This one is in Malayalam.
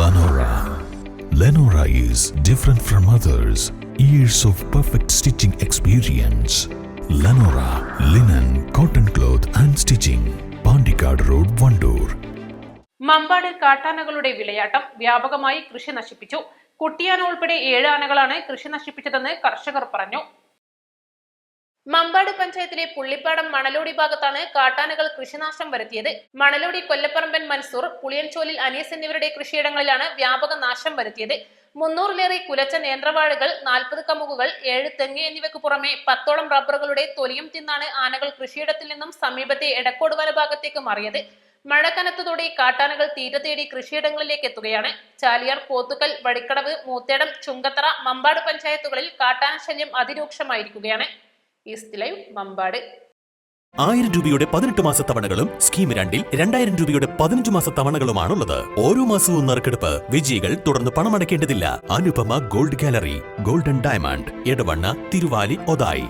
Lenora. Lenora is different from others. Years of perfect stitching experience. Lenora linen, cotton cloth and stitching. Pandikad Road, Vandoor. Mambad കാട്ടാനകളുടെ വിളയാട്ടം വ്യാപകമായി കൃഷി നശിപ്പിച്ചു. കുട്ടിയാന ഉൾപ്പെടെ 7 ആനകളാണ് കൃഷി നശിപ്പിച്ചതെന്ന് കർഷകർ പറഞ്ഞു. മമ്പാട് പഞ്ചായത്തിലെ പുള്ളിപ്പാടം മണലോടി ഭാഗത്താണ് കാട്ടാനകൾ കൃഷിനാശം വരുത്തിയത്. മണലോടി കൊല്ലപ്പറമ്പൻ മൻസൂർ, പുളിയൻചോലിൽ അനീസ് എന്നിവരുടെ കൃഷിയിടങ്ങളിലാണ് വ്യാപക നാശം വരുത്തിയത്. 300-ലേറെ കുലച്ച നേന്ത്രവാഴകൾ, 40 കമുകുകൾ, 7 തെങ്ങ് എന്നിവയ്ക്ക് പുറമെ 10ഓളം റബ്ബറുകളുടെ തൊലിയും തിന്നാണ് ആനകൾ കൃഷിയിടത്തിൽ നിന്നും സമീപത്തെ എടക്കോട് വനഭാഗത്തേക്ക് മാറിയത്. മഴ കനത്തതോടെ കാട്ടാനകൾ തീറ്റ തേടി കൃഷിയിടങ്ങളിലേക്ക് എത്തുകയാണ്. ചാലിയാർ, പോത്തുകൽ, വഴിക്കടവ്, മൂത്തേടം, ചുങ്കത്തറ, മമ്പാട് പഞ്ചായത്തുകളിൽ കാട്ടാന ശല്യം അതിരൂക്ഷമായിരിക്കുകയാണ്. East live, Mambad. 1000 രൂപയുടെ 18 മാസ തവണകളും സ്കീം 2-ൽ 2000 രൂപയുടെ 15 മാസ തവണകളുമാണുള്ളത്. ഓരോ മാസവും നറുക്കെടുപ്പ്. വിജയികൾ തുടർന്ന് പണമടയ്ക്കേണ്ടതില്ല. Anupama gold gallery, golden diamond, Edavanna, Thiruvali, Othayi.